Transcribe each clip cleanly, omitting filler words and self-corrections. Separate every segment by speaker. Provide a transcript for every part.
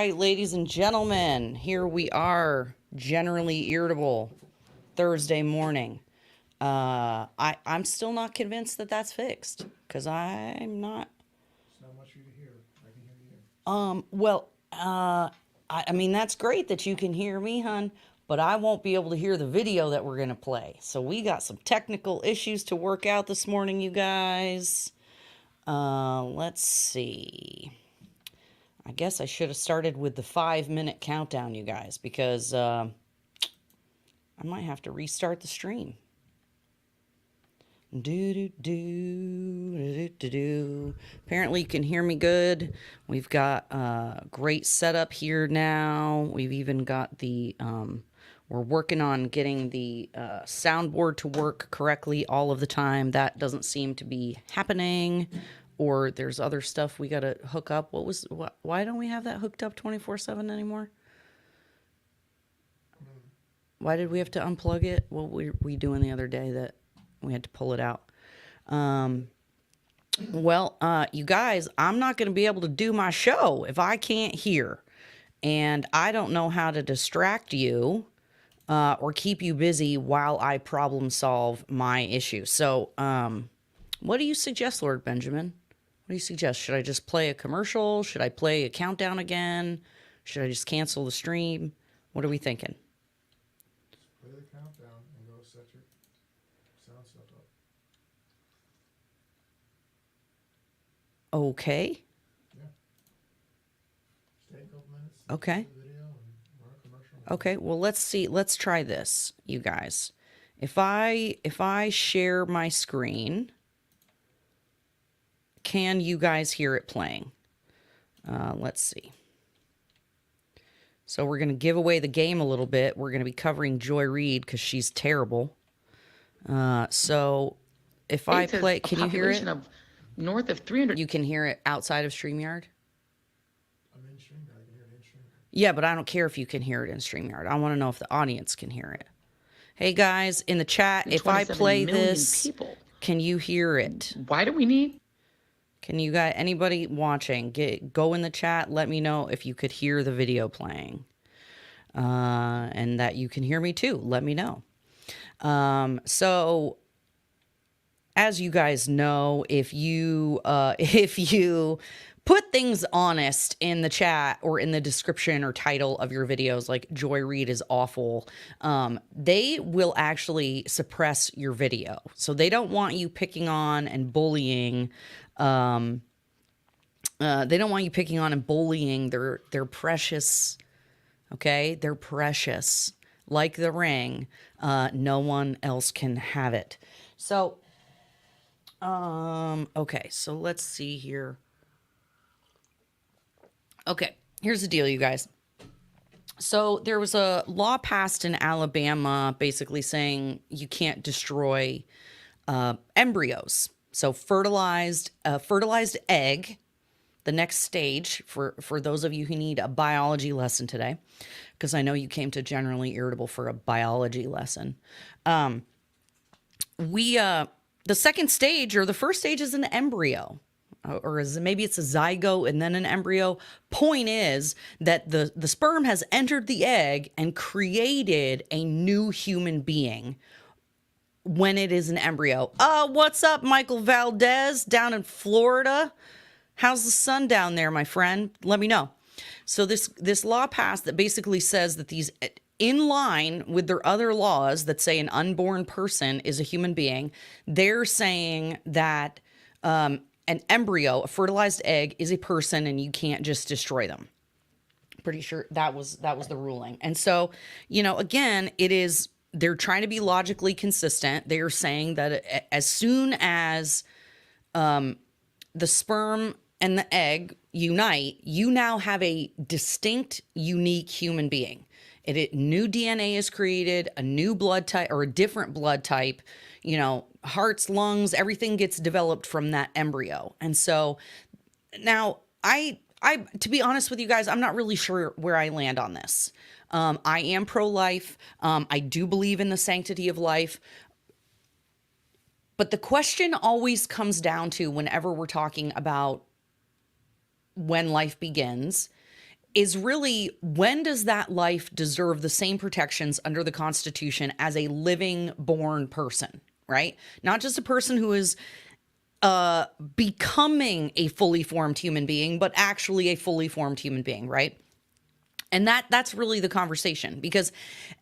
Speaker 1: right, ladies and gentlemen, here we are, generally irritable Thursday morning. I'm still not convinced that that's fixed because I'm not.
Speaker 2: It's not much for you to hear. I can hear you.
Speaker 1: I mean, that's great that you can hear me, hun, but I won't be able to hear the video that we're going to play. So we got some technical issues to work out this morning, you guys. Let's see. I guess I should have started with the 5-minute countdown, you guys, because I might have to restart the stream. Apparently you can hear me good. We've got a great setup here now. We've even got the, we're working on getting the soundboard to work correctly all of the time. That doesn't seem to be happening. Or there's other stuff we got to hook up. Why don't we have that hooked up 24/7 anymore? Why did we have to unplug it? What were we doing the other day that we had to pull it out? You guys, I'm not going to be able to do my show if I can't hear. And I don't know how to distract you or keep you busy while I problem solve my issue. So, what do you suggest, Lord Benjamin? What do you suggest? Should I just play a commercial? Should I play a countdown again? Should I just cancel the stream? What are we thinking?
Speaker 2: Play the countdown and go set your sound stuff up.
Speaker 1: Okay.
Speaker 2: Yeah. Stay a couple minutes.
Speaker 1: Okay.
Speaker 2: See the video and run a commercial.
Speaker 1: Okay. Well, let's see. Let's try this, you guys. If I share my screen, can you guys hear it playing? Let's see. So we're going to give away the game a little bit. We're going to be covering Joy Reid because she's terrible. So if I play, can you hear it?
Speaker 3: Of north of 300.
Speaker 1: You can hear it outside of StreamYard?
Speaker 2: I'm in StreamYard. I can hear it in StreamYard.
Speaker 1: Yeah, but I don't care if you can hear it in StreamYard. I want to know if the audience can hear it. Hey, guys, in the chat, if I play this,
Speaker 3: people.
Speaker 1: Can you hear it?
Speaker 3: Why do we need?
Speaker 1: Can you guys, anybody watching, go in the chat, let me know if you could hear the video playing. And that you can hear me too. Let me know. So as you guys know, if you put things honest in the chat or in the description or title of your videos, like Joy Reid is awful, they will actually suppress your video. So they don't want you picking on and bullying. They don't want you picking on and bullying their precious. Okay, they're precious, like the ring. No one else can have it. So, okay, so let's see here. Okay, here's the deal, you guys. So there was a law passed in Alabama basically saying you can't destroy embryos. So fertilized egg, the next stage for those of you who need a biology lesson today, because I know you came to Generally Irritable for a biology lesson. The second stage or the first stage is an embryo. Or maybe it's a zygote and then an embryo. Point is that the sperm has entered the egg and created a new human being when it is an embryo. What's up, Michael Valdez down in Florida? How's the sun down there, my friend? Let me know. So this law passed that basically says that these, in line with their other laws that say an unborn person is a human being, they're saying that an embryo, a fertilized egg, is a person and you can't just destroy them. Pretty sure that was the ruling. And so, again, they're trying to be logically consistent. They are saying that as soon as the sperm and the egg unite, you now have a distinct, unique human being. New DNA is created, a new blood type or a different blood type, hearts, lungs, everything gets developed from that embryo. And so now I, to be honest with you guys, I'm not really sure where I land on this. I am pro-life. I do believe in the sanctity of life. But the question always comes down to, whenever we're talking about when life begins, is really, when does that life deserve the same protections under the Constitution as a living born person, right? Not just a person who is becoming a fully formed human being, but actually a fully formed human being, right? And that's really the conversation, because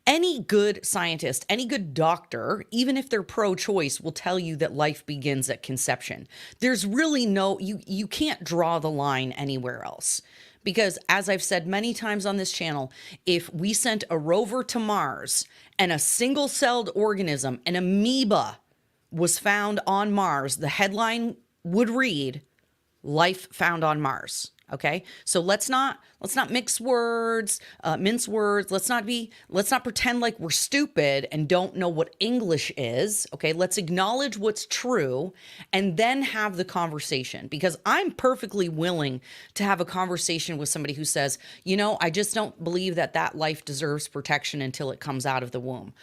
Speaker 1: any good scientist, any good doctor, even if they're pro-choice, will tell you that life begins at conception. There's really you can't draw the line anywhere else. Because as I've said many times on this channel, if we sent a rover to Mars and a single-celled organism, an amoeba, was found on Mars, the headline would read, "Life found on Mars." Okay, so let's not mix words, mince words. Let's not pretend like we're stupid and don't know what English is. Okay, let's acknowledge what's true and then have the conversation, because I'm perfectly willing to have a conversation with somebody who says, I just don't believe that life deserves protection until it comes out of the womb.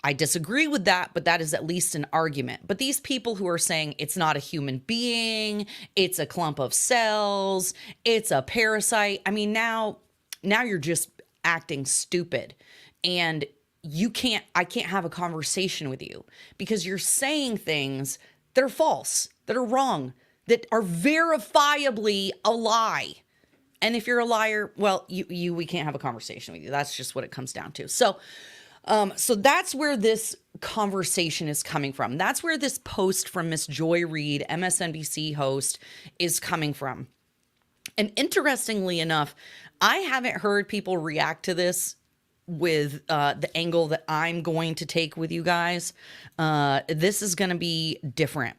Speaker 1: I disagree with that, but that is at least an argument. But these people who are saying it's not a human being, it's a clump of cells, it's a parasite. I mean, now you're just acting stupid. And I can't have a conversation with you because you're saying things that are false, that are wrong, that are verifiably a lie. And if you're a liar, well, we can't have a conversation with you. That's just what it comes down to. So that's where this conversation is coming from. That's where this post from Miss Joy Reid, MSNBC host, is coming from. And interestingly enough, I haven't heard people react to this with the angle that I'm going to take with you guys. This is going to be different.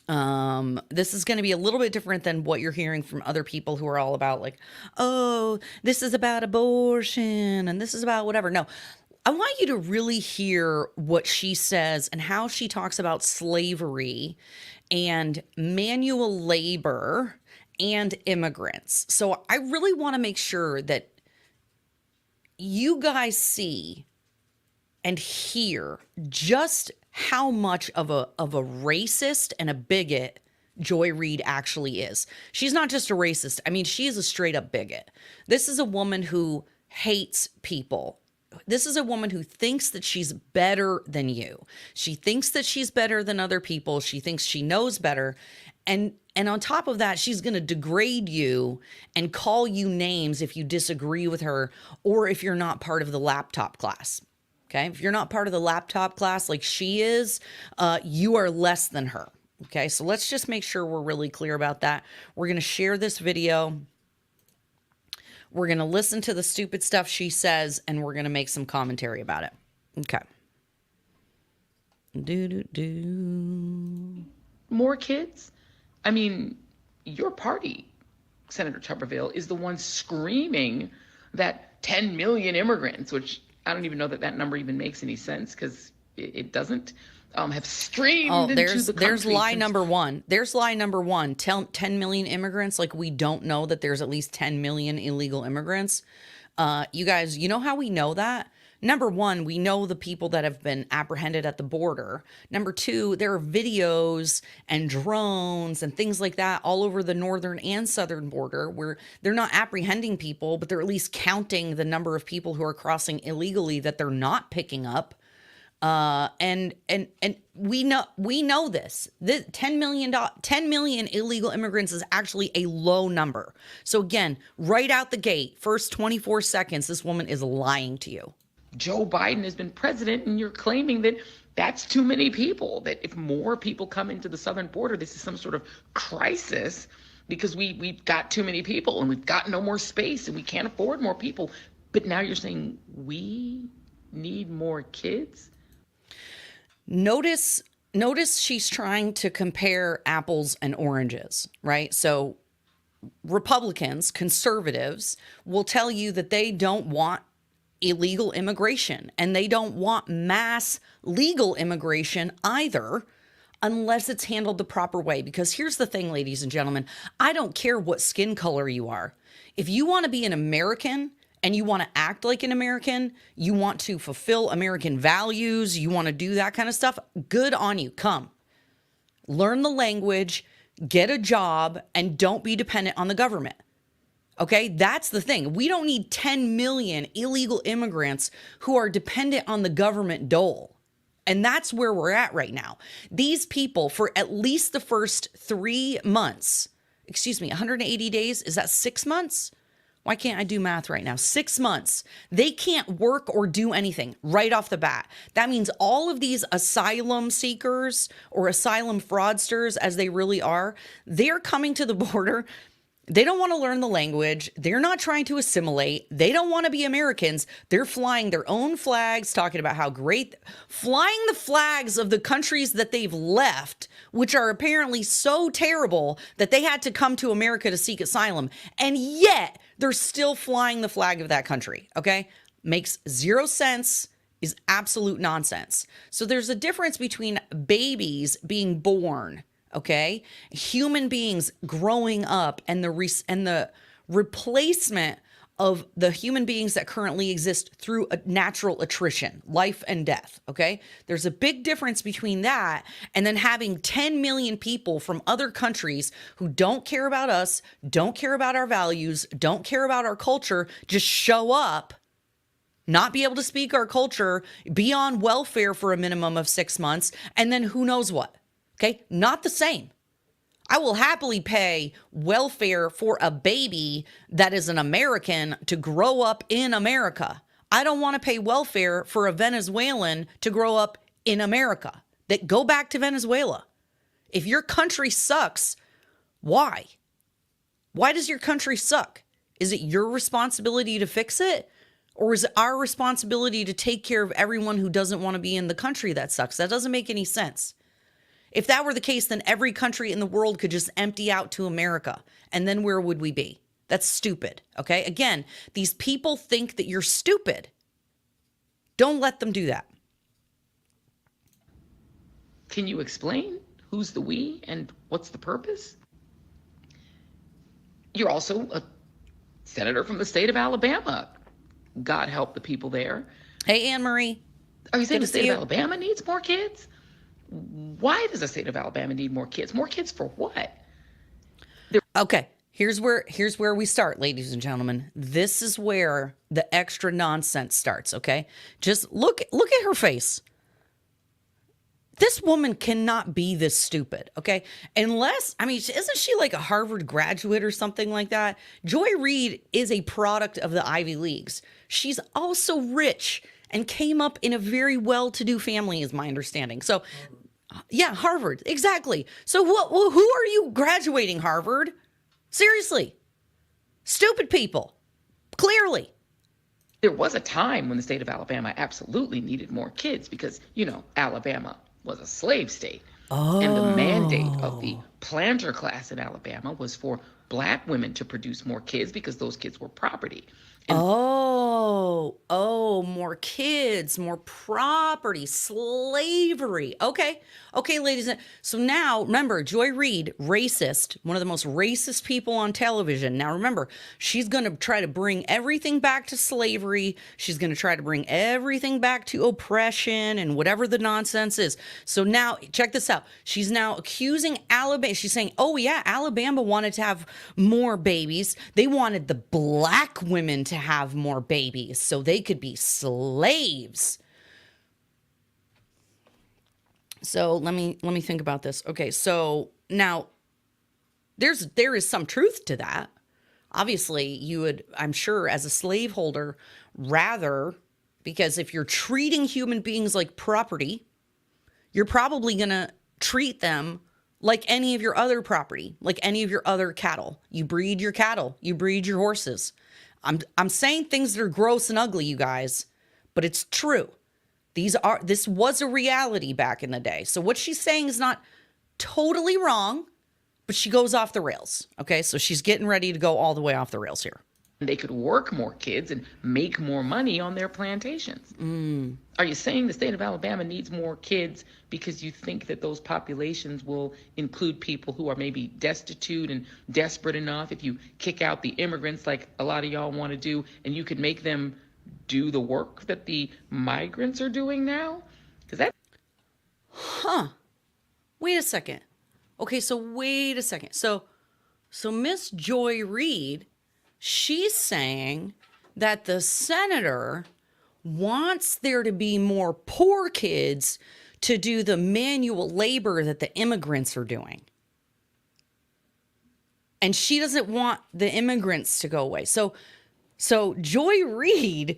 Speaker 1: This is going to be a little bit different than what you're hearing from other people who are all about like, oh, this is about abortion and this is about whatever. No, I want you to really hear what she says and how she talks about slavery and manual labor and immigrants. So I really want to make sure that you guys see and hear just how much of a racist and a bigot Joy Reid actually is. She's not just a racist. I mean, she is a straight up bigot. This is a woman who hates people. This is a woman who thinks that she's better than you. She thinks that she's better than other people. She thinks she knows better. And on top of that, she's going to degrade you and call you names if you disagree with her or if you're not part of the laptop class. Okay, if you're not part of the laptop class like she is, you are less than her. Okay, so let's just make sure we're really clear about that. We're going to share this video. We're going to listen to the stupid stuff she says, and we're going to make some commentary about it. Okay.
Speaker 3: More kids? I mean, your party, Senator Tuberville, is the one screaming that 10 million immigrants, which I don't even know that number even makes any sense because it doesn't, have streamed into the country.
Speaker 1: There's lie number one. There's lie number one. 10 million immigrants. Like, we don't know that there's at least 10 million illegal immigrants. You guys, you know how we know that? Number one, we know the people that have been apprehended at the border. Number two, there are videos and drones and things like that all over the northern and southern border where they're not apprehending people, but they're at least counting the number of people who are crossing illegally that they're not picking up. And we know this. The 10 million illegal immigrants is actually a low number. So again, right out the gate, first 24 seconds, this woman is lying to you.
Speaker 3: Joe Biden has been president, and you're claiming that that's too many people, that if more people come into the southern border, this is some sort of crisis because we've got too many people and we've got no more space and we can't afford more people. But now you're saying we need more kids?
Speaker 1: Notice she's trying to compare apples and oranges, right? So Republicans, conservatives, will tell you that they don't want illegal immigration and they don't want mass legal immigration either, unless it's handled the proper way. Because here's the thing, ladies and gentlemen, I don't care what skin color you are. If you want to be an American and you want to act like an American, you want to fulfill American values, you want to do that kind of stuff, good on you. Come. Learn the language, get a job, and don't be dependent on the government. Okay, that's the thing. We don't need 10 million illegal immigrants who are dependent on the government dole. And that's where we're at right now. These people, for at least the first 3 months, 180 days, is that 6 months? Why can't I do math right now? 6 months. They can't work or do anything right off the bat. That means all of these asylum seekers or asylum fraudsters, as they really are, they're coming to the border. They don't want to learn the language. They're not trying to assimilate. They don't want to be Americans. They're flying their own flags, talking about how great, flying the flags of the countries that they've left, which are apparently so terrible that they had to come to America to seek asylum. And yet they're still flying the flag of that country. Okay. Makes zero sense, is absolute nonsense. So there's a difference between babies being born, okay, human beings growing up, and the replacement of the human beings that currently exist through a natural attrition, life and death, okay? There's a big difference between that and then having 10 million people from other countries who don't care about us, don't care about our values, don't care about our culture, just show up, not be able to speak our culture, be on welfare for a minimum of 6 months, and then who knows what. Okay, not the same. I will happily pay welfare for a baby that is an American to grow up in America. I don't want to pay welfare for a Venezuelan to grow up in America. That go back to Venezuela. If your country sucks, why? Why does your country suck? Is it your responsibility to fix it? Or is it our responsibility to take care of everyone who doesn't want to be in the country that sucks? That doesn't make any sense. If that were the case, then every country in the world could just empty out to America. And then where would we be? That's stupid. Okay. Again, these people think that you're stupid. Don't let them do that.
Speaker 3: Can you explain who's the we and what's the purpose? You're also a senator from the state of Alabama. God help the people there.
Speaker 1: Hey, Anne Marie.
Speaker 3: Are you saying the state of Alabama needs more kids? Why does the state of Alabama need more kids? More kids for what?
Speaker 1: Okay, here's where we start, ladies and gentlemen. This is where the extra nonsense starts, okay? Just look at her face. This woman cannot be this stupid, okay? Unless, isn't she like a Harvard graduate or something like that? Joy Reid is a product of the Ivy Leagues. She's also rich and came up in a very well-to-do family, is my understanding. So, yeah, Harvard, exactly. So who are you graduating, Harvard? Seriously. Stupid people, clearly.
Speaker 3: There was a time when the state of Alabama absolutely needed more kids because, Alabama was a slave state. Oh. And the mandate of the planter class in Alabama was for Black women to produce more kids because those kids were property. And
Speaker 1: more kids, more property, slavery. Okay, ladies. So now, remember, Joy Reid, racist, one of the most racist people on television. Now, remember, she's going to try to bring everything back to slavery. She's going to try to bring everything back to oppression and whatever the nonsense is. So now, check this out. She's now accusing Alabama. She's saying, oh, yeah, Alabama wanted to have more babies. They wanted the Black women to have more babies so they could be slaves. So let me think about this. Okay, so now there is some truth to that. Obviously, you would, I'm sure, as a slaveholder, rather, because if you're treating human beings like property, you're probably going to treat them like any of your other property, like any of your other cattle. You breed your cattle, you breed your horses. I'm saying things that are gross and ugly, you guys, but it's true. This was a reality back in the day. So what she's saying is not totally wrong, but she goes off the rails. Okay, so she's getting ready to go all the way off the rails here.
Speaker 3: They could work more kids and make more money on their plantations. Are you saying the state of Alabama needs more kids because you think that those populations will include people who are maybe destitute and desperate enough if you kick out the immigrants like a lot of y'all want to do, and you could make them do the work that the migrants are doing now? Because that...
Speaker 1: Wait a second. Okay, so wait a second. So Miss Joy Reid She's saying that the senator wants there to be more poor kids to do the manual labor that the immigrants are doing. And she doesn't want the immigrants to go away. So Joy Reid,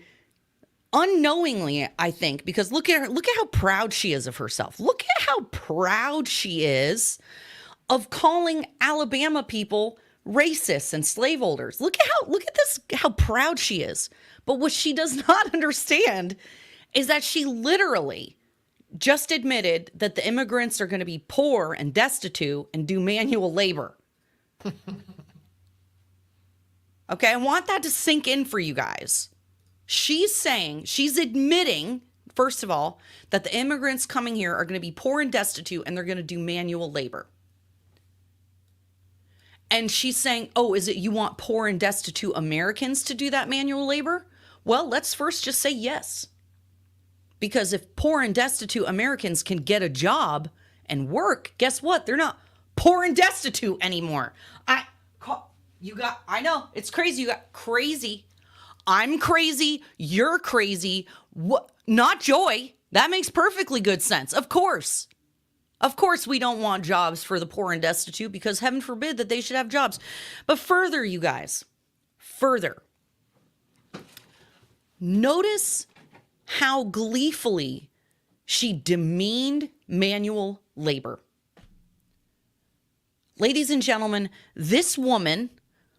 Speaker 1: unknowingly, I think, because look at her, look at how proud she is of herself. Look at how proud she is of calling Alabama people racists and slaveholders. Look at this, how proud she is. But what she does not understand is that she literally just admitted that the immigrants are going to be poor and destitute and do manual labor. Okay, I want that to sink in for you guys. She's admitting, first of all, that the immigrants coming here are going to be poor and destitute and they're going to do manual labor. And she's saying, oh, is it you want poor and destitute Americans to do that manual labor? Well, let's first just say yes. Because if poor and destitute Americans can get a job and work, guess what? They're not poor and destitute anymore. I know, it's crazy. You got crazy. I'm crazy. You're crazy. What? Not Joy. That makes perfectly good sense. Of course. Of course, we don't want jobs for the poor and destitute because heaven forbid that they should have jobs. But further, you guys, further, notice how gleefully she demeaned manual labor. Ladies and gentlemen, this woman,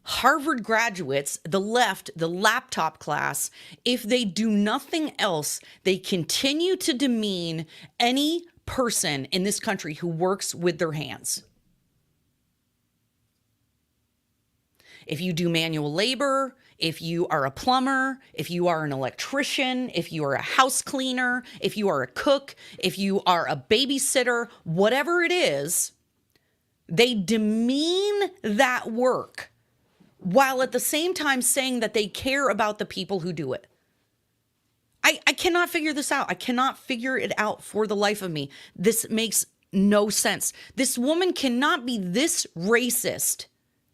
Speaker 1: Harvard graduates, the left, the laptop class, if they do nothing else, they continue to demean any person in this country who works with their hands. If you do manual labor, if you are a plumber, if you are an electrician, if you are a house cleaner, if you are a cook, if you are a babysitter, whatever it is, they demean that work while at the same time saying that they care about the people who do it. I cannot figure this out. I cannot figure it out for the life of me. This makes no sense. This woman cannot be this racist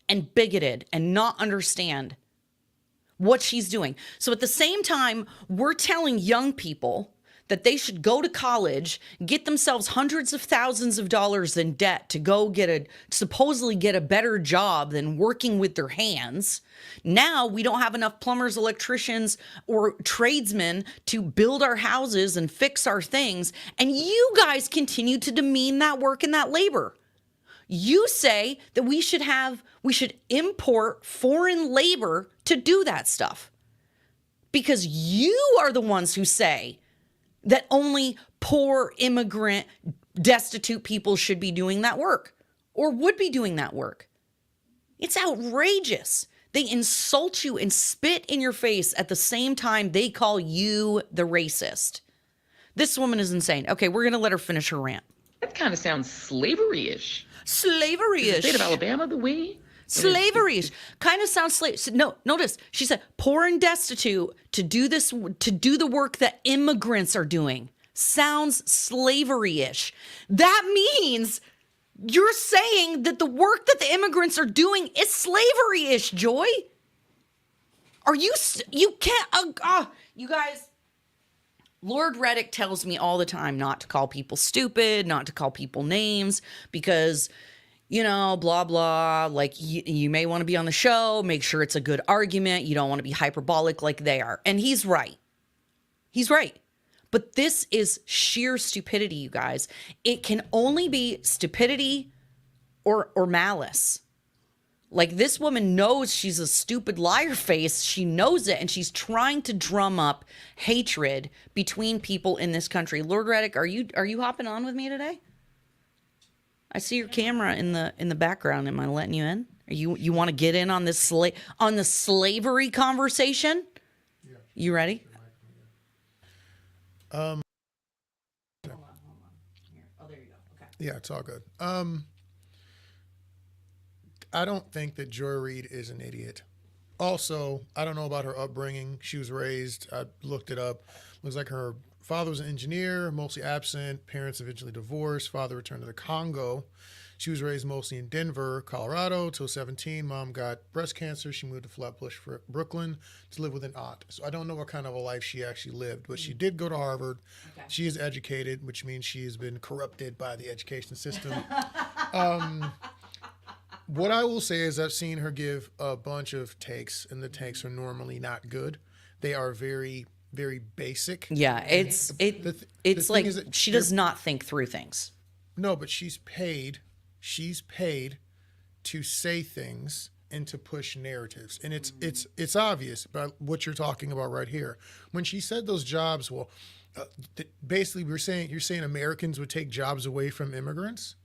Speaker 1: and bigoted and not understand what she's doing. So at the same time, we're telling young people that they should go to college, get themselves hundreds of thousands of dollars in debt to go supposedly get a better job than working with their hands. Now we don't have enough plumbers, electricians, or tradesmen to build our houses and fix our things. And you guys continue to demean that work and that labor. You say that we should import foreign labor to do that stuff because you are the ones who say that only poor, immigrant, destitute people should be doing that work or would be doing that work. It's outrageous. They insult you and spit in your face at the same time they call you the racist. This woman is insane. Okay, we're going to let her finish her rant.
Speaker 3: That kind of sounds slavery-ish.
Speaker 1: Slavery-ish.
Speaker 3: The state of Alabama, the way?
Speaker 1: Slavery-ish. Kind of sounds slave. No, notice she said poor and destitute to do the work that immigrants are doing. Sounds slavery-ish. That means you're saying that the work that the immigrants are doing is slavery-ish, Joy. You can't, you guys, Lord Reddick tells me all the time not to call people stupid, not to call people names, because, blah, blah, like you may want to be on the show, make sure it's a good argument. You don't want to be hyperbolic like they are. And he's right. He's right. But this is sheer stupidity, you guys. It can only be stupidity or malice. Like, this woman knows she's a stupid liar face. She knows it, and she's trying to drum up hatred between people in this country. Lord Reddick, are you hopping on with me today? I see your camera in the background. Am I letting you in? You want to get in on this on the slavery conversation?
Speaker 2: Yeah.
Speaker 1: You ready?
Speaker 2: Hold
Speaker 1: on. Here. Oh, there you go. Okay.
Speaker 2: Yeah, it's all good. I don't think that Joy Reid is an idiot. Also, I don't know about her upbringing. She was raised, I looked it up, looks like her father was an engineer, mostly absent. Parents eventually divorced. Father returned to the Congo. She was raised mostly in Denver, Colorado, till 17. Mom got breast cancer. She moved to Flatbush, Brooklyn, to live with an aunt. So I don't know what kind of a life she actually lived, but she did go to Harvard.
Speaker 1: Okay.
Speaker 2: She is educated, which means she has been corrupted by the education system. What I will say is I've seen her give a bunch of takes, and the takes are normally not good. They are very, very basic.
Speaker 1: Yeah, it's like she does not think through things.
Speaker 2: No, but she's paid. She's paid to say things and to push narratives, and it's obvious about what you're talking about right here. When she said those jobs, well, basically you're saying Americans would take jobs away from immigrants.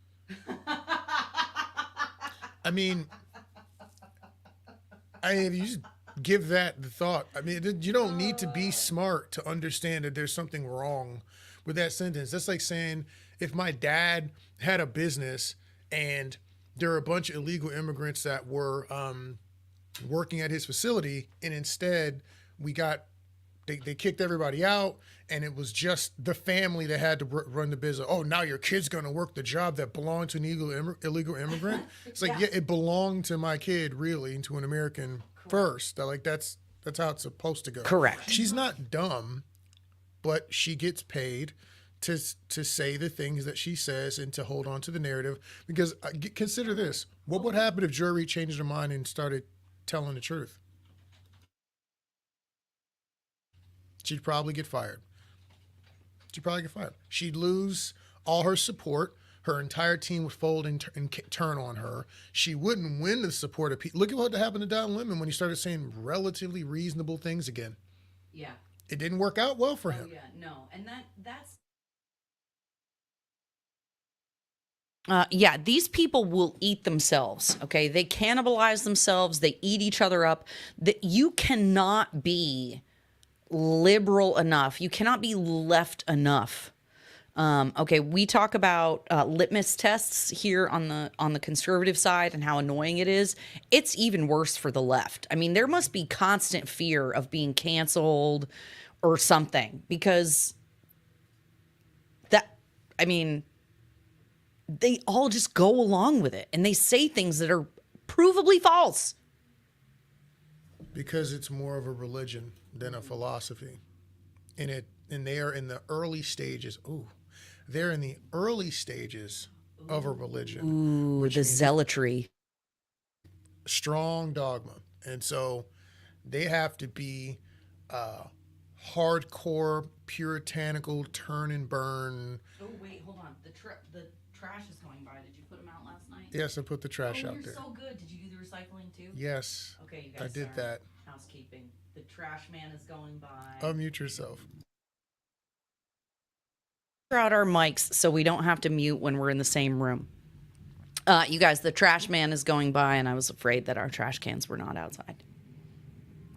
Speaker 2: I mean, you just give that the thought. I mean, you don't need to be smart to understand that there's something wrong with that sentence. That's like saying if my dad had a business and there were a bunch of illegal immigrants that were working at his facility, and instead they kicked everybody out, and it was just the family that had to run the business. Oh, now your kid's going to work the job that belonged to an illegal immigrant? It's like, yeah, it belonged to my kid, really, and to an American first. Like that's how it's supposed to go.
Speaker 1: Correct.
Speaker 2: She's not dumb, but she gets paid to say the things that she says and to hold on to the narrative. Because consider this. What would happen if Joy Reid changed her mind and started telling the truth? She'd probably get fired. She'd lose all her support. Her entire team would fold and turn on her. She wouldn't win the support of people. Look at what happened to Don Lemon when he started saying relatively reasonable things again.
Speaker 1: Yeah.
Speaker 2: It didn't work out well for him.
Speaker 1: Yeah, no. And that's yeah, these people will eat themselves, okay? They cannibalize themselves. They eat each other up. You cannot be liberal enough. You cannot be left enough. Okay, we talk about litmus tests here on the conservative side and how annoying it is. It's even worse for the left. I mean, there must be constant fear of being canceled or something, because they all just go along with it and they say things that are provably false.
Speaker 2: Because it's more of a religion than a philosophy. And they are in the early stages. They're in the early stages of a religion.
Speaker 1: Which the zealotry.
Speaker 2: Strong dogma. And so they have to be hardcore, puritanical, turn and burn.
Speaker 1: Oh, wait, hold on. The trash is going by. Did you put them out last night?
Speaker 2: Yes, I put the trash out
Speaker 1: you're
Speaker 2: there.
Speaker 1: So good. Did you do the recycling too?
Speaker 2: Yes.
Speaker 1: Okay, you guys.
Speaker 2: I did that.
Speaker 1: Housekeeping. The trash man is going by.
Speaker 2: Unmute yourself.
Speaker 1: Out our mics so we don't have to mute when we're in the same room. You guys, the trash man is going by, and I was afraid that our trash cans were not outside.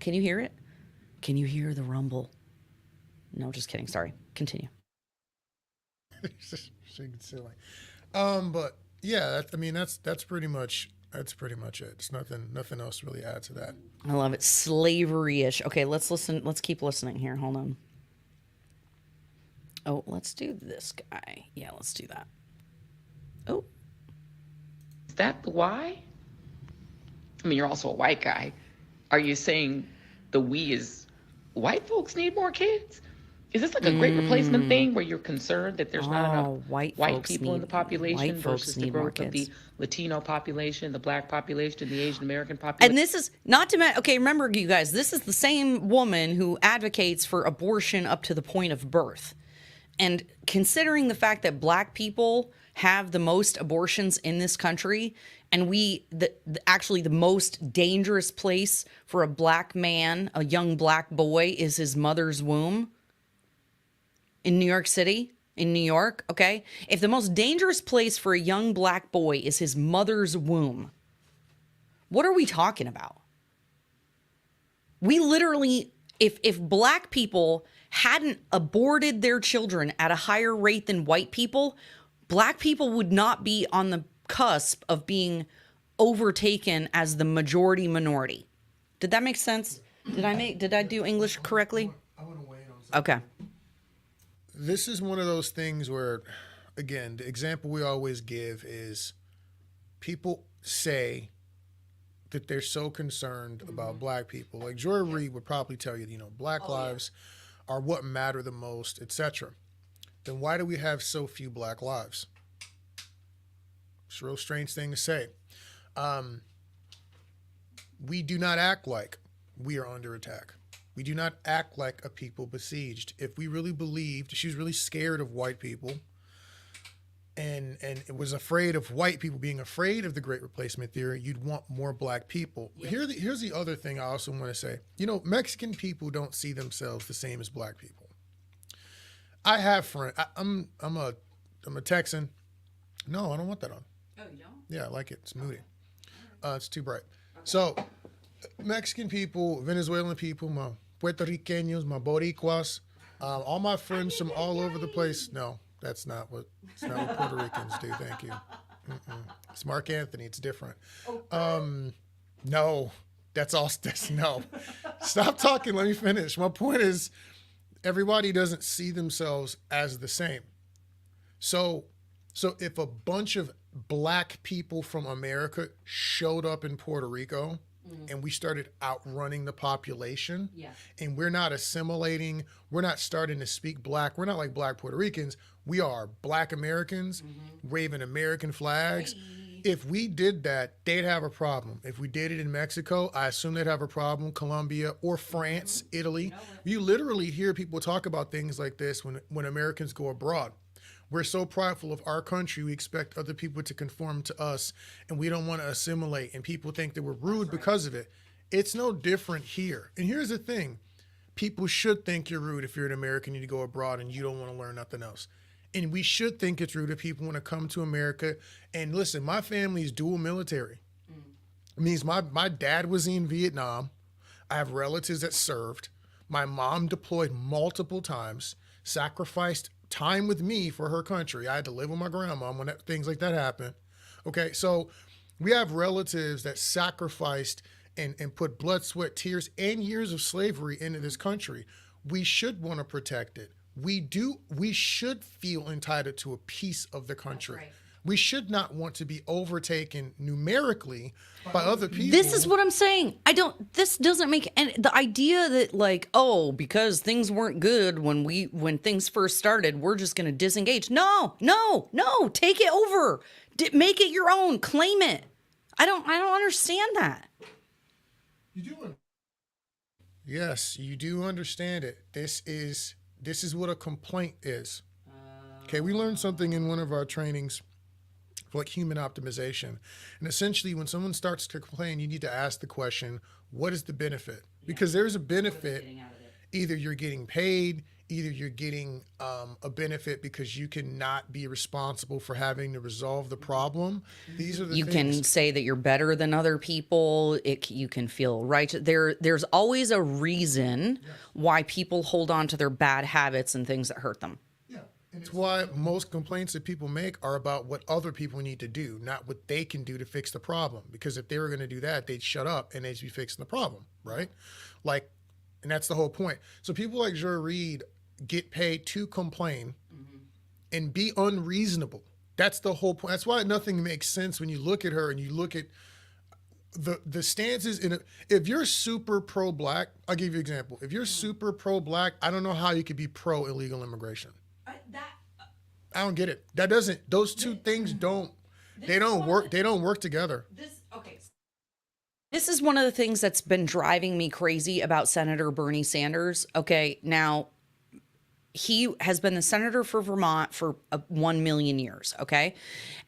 Speaker 1: Can you hear it? Can you hear the rumble? No, just kidding. Sorry. Continue.
Speaker 2: Silly. But yeah, that's pretty much it. It's nothing else to really add to that.
Speaker 1: I love it. Slavery-ish. Okay, let's listen. Let's keep listening here. Hold on. Oh, let's do this guy. Yeah, let's do that. Oh.
Speaker 3: Is that the why? I mean, you're also a white guy. Are you saying the we is white folks need more kids? Is this like a great replacement thing where you're concerned that there's not enough white people in the population versus the growth of the Latino population, the black population, and the Asian American population?
Speaker 1: And this is not to okay, remember, you guys, this is the same woman who advocates for abortion up to the point of birth. And considering the fact that black people have the most abortions in this country, and actually the most dangerous place for a black man, a young black boy, is his mother's womb in New York City, in New York, okay? If the most dangerous place for a young black boy is his mother's womb, what are we talking about? We literally, if black people hadn't aborted their children at a higher rate than white people, black people would not be on the cusp of being overtaken as the majority minority. Did that make sense? Did I do English correctly?
Speaker 2: I want to wait on something.
Speaker 1: Okay.
Speaker 2: this is one of those things where, again, the example we always give is people say that they're so concerned about black people. Like Joy Reid would probably tell you, black lives are what matter the most, etc. Then why do we have so few black lives? It's a real strange thing to say. We do not act like we are under attack. We do not act like a people besieged. If we really believed she was really scared of white people and it was afraid of white people being afraid of the Great Replacement theory, you'd want more black people. Yep. Here's the other thing I also want to say. Mexican people don't see themselves the same as black people. I have friends. I'm a Texan. No, I don't want that on.
Speaker 1: Oh, you don't?
Speaker 2: Yeah, I like it. It's moody. It's too bright. Okay. So, Mexican people, Venezuelan people, my Puerto Ricanos, my Boricuas, all my friends from all over the place. No, that's not what Puerto Ricans do. Thank you. It's Mark Anthony. It's different. No, no. Stop talking. Let me finish. My point is, everybody doesn't see themselves as the same. So if a bunch of black people from America showed up in Puerto Rico and we started outrunning the population and we're not assimilating, we're not starting to speak black, we're not like black Puerto Ricans, we are black Americans waving American flags. If we did that, they'd have a problem. If we did it in Mexico, I assume they'd have a problem. Colombia or France, Italy. You literally hear people talk about things like this when Americans go abroad. We're so prideful of our country, we expect other people to conform to us, and we don't want to assimilate, and people think that we're rude because of it. It's no different here. And here's the thing. People should think you're rude if you're an American and you go abroad and you don't want to learn nothing else. And we should think it's rude if people want to come to America. And listen, my family is dual military. It means my dad was in Vietnam. I have relatives that served. My mom deployed multiple times, sacrificed time with me for her country. I had to live with my grandma when things like that happened. Okay, so we have relatives that sacrificed and put blood, sweat, tears, and years of slavery into this country. We should want to protect it. We should feel entitled to a piece of the country. Right. We should not want to be overtaken numerically by other people.
Speaker 1: This is what I'm saying. This doesn't make any, the idea that because things weren't good when things first started, we're just going to disengage. No, take it over. Make it your own. Claim it. I don't understand that.
Speaker 2: You do. Yes, you do understand it. This is what a complaint is. Okay, we learned something in one of our trainings, like human optimization. And essentially, when someone starts to complain, you need to ask the question, what is the benefit? Because there's a benefit. Either you're getting paid, either you're getting a benefit because you cannot be responsible for having to resolve the problem. These are the
Speaker 1: you
Speaker 2: things.
Speaker 1: Can say that you're better than other people. You can feel right. There's always a reason why people hold on to their bad habits and things that hurt them.
Speaker 2: It's why most complaints that people make are about what other people need to do, not what they can do to fix the problem. Because if they were going to do that, they'd shut up and they'd be fixing the problem, right? And that's the whole point. So people like Joy Reid get paid to complain and be unreasonable. That's the whole point. That's why nothing makes sense when you look at her and you look at the stances if you're super pro-black, I'll give you an example. If you're super pro-black, I don't know how you could be pro-illegal immigration. I don't get it. Those two things don't work together.
Speaker 1: This is one of the things that's been driving me crazy about Senator Bernie Sanders. Okay, now he has been the senator for Vermont for 1 million years, okay?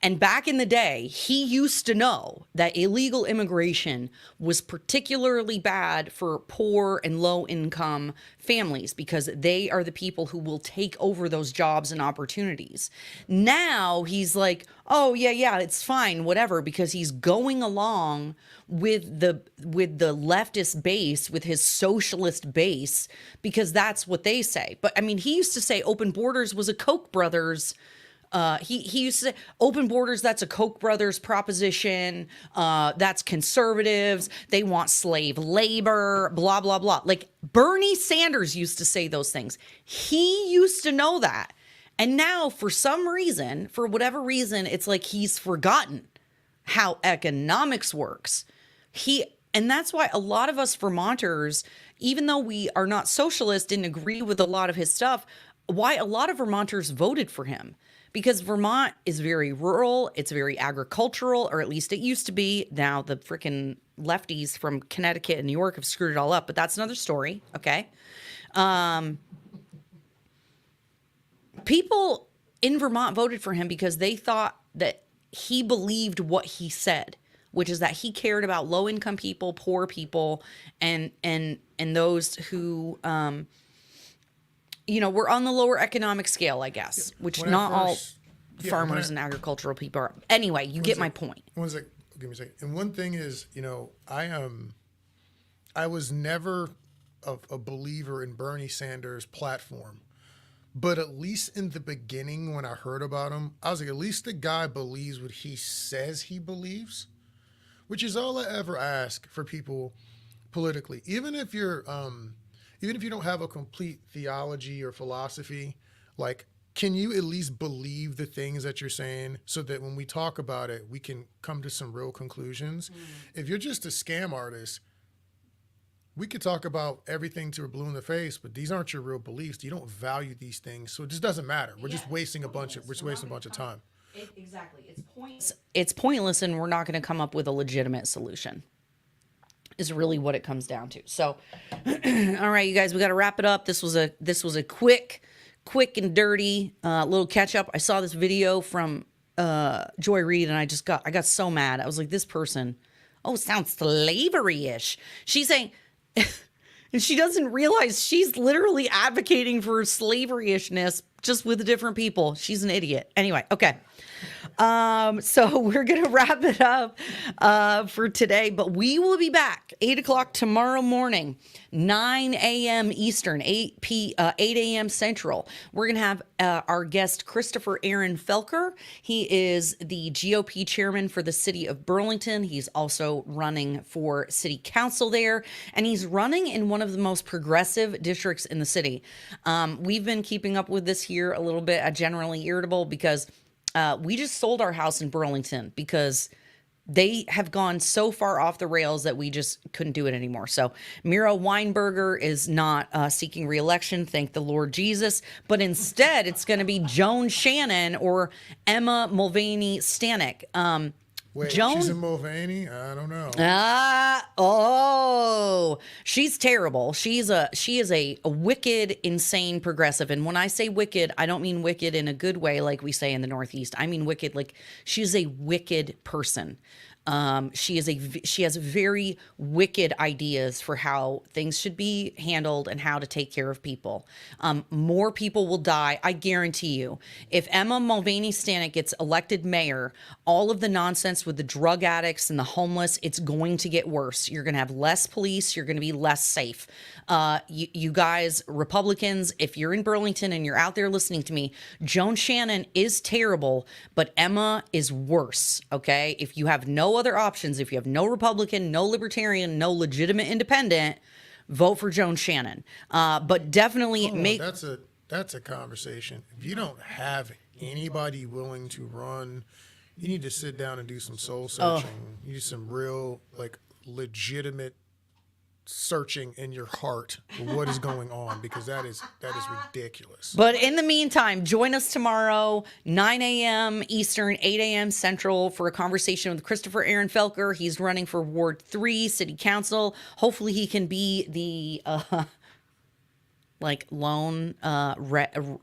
Speaker 1: And back in the day, he used to know that illegal immigration was particularly bad for poor and low-income families because they are the people who will take over those jobs and opportunities. Now he's like, oh, yeah, it's fine, whatever, because he's going along with the leftist base, with his socialist base, because that's what they say. But I mean, he used to say open borders was a Koch brothers He used to say open borders, that's a Koch brothers proposition. That's conservatives. They want slave labor, blah, blah, blah. Like Bernie Sanders used to say those things. He used to know that. And now for some reason, for whatever reason, it's like he's forgotten how economics works. And that's why a lot of us Vermonters, even though we are not socialist and agree with a lot of his stuff, why a lot of Vermonters voted for him. Because Vermont is very rural, it's very agricultural, or at least it used to be. Now the freaking lefties from Connecticut and New York have screwed it all up, but that's another story, okay? People in Vermont voted for him because they thought that he believed what he said, which is that he cared about low-income people, poor people, and those who, were on the lower economic scale, I guess, which
Speaker 2: When I
Speaker 1: not all
Speaker 2: first-
Speaker 1: farmers and agricultural people are. Anyway, you get my point.
Speaker 2: Give me a second. And one thing is, I was never a believer in Bernie Sanders' platform. But at least in the beginning, when I heard about him, I was like, at least the guy believes what he says he believes, which is all I ever ask for people politically. Even if you don't have a complete theology or philosophy, like, can you at least believe the things that you're saying so that when we talk about it, we can come to some real conclusions? If you're just a scam artist, we could talk about everything to a blue in the face, but these aren't your real beliefs. You don't value these things, so it just doesn't matter. We're just wasting a bunch of time.
Speaker 1: Exactly. It's pointless, and we're not going to come up with a legitimate solution. Is really what it comes down to. So, all right, you guys, we got to wrap it up. This was a quick and dirty little catch up. I saw this video from Joy Reid, and I got so mad. I was like, this person, sounds slavery-ish. She's saying. And she doesn't realize she's literally advocating for slavery-ishness just with different people. She's an idiot. Anyway, okay. So we're going to wrap it up for today, but we will be back 8 o'clock tomorrow morning, 9 a.m. Eastern, 8 a.m. Central. We're going to have our guest, Christopher Aaron Felker. He is the GOP chairman for the city of Burlington. He's also running for city council there, and he's running in one of the most progressive districts in the city. We've been keeping up with this here a little bit, generally irritable because we just sold our house in Burlington because they have gone so far off the rails that we just couldn't do it anymore. So Mira Weinberger is not seeking re-election, thank the Lord Jesus, but instead it's going to be Joan Shannon or Emma Mulvaney Stanek.
Speaker 2: Wait,
Speaker 1: Joan,
Speaker 2: she's a Mulvaney? I don't know.
Speaker 1: She's terrible. She is a wicked, insane progressive. And when I say wicked, I don't mean wicked in a good way like we say in the Northeast. I mean wicked like she's a wicked person. She has very wicked ideas for how things should be handled and how to take care of people. More people will die, I guarantee you. If Emma Mulvaney Stanek gets elected mayor, all of the nonsense with the drug addicts and the homeless, it's going to get worse. You're going to have less police. You're going to be less safe. You guys, Republicans, if you're in Burlington and you're out there listening to me, Joan Shannon is terrible, but Emma is worse, okay? If you have no other options, if you have no Republican, no Libertarian, no legitimate independent, vote for Joan Shannon. But definitely
Speaker 2: that's a conversation. If you don't have anybody willing to run, you need to sit down and do some soul searching. You need some real, legitimate searching in your heart for what is going on, because that is ridiculous.
Speaker 1: But in the meantime, join us tomorrow, 9 a.m. Eastern, 8 a.m. Central, for a conversation with Christopher Aaron Felker. He's running for Ward 3 City Council. Hopefully he can be the lone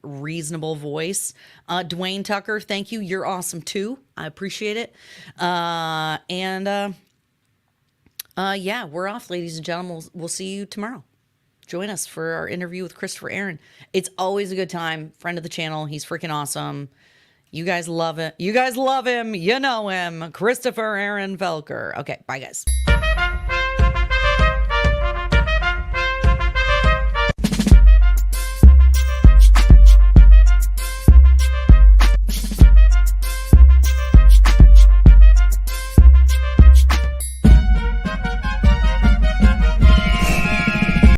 Speaker 1: reasonable voice. Dwayne Tucker, thank you. You're awesome too. I appreciate it. Yeah, we're off, ladies and gentlemen. We'll see you tomorrow. Join us for our interview with Christopher Aaron. It's always a good time. Friend of the channel. He's freaking awesome. You guys love it. You guys love him. You know him. Christopher Aaron Felker. Okay, bye, guys.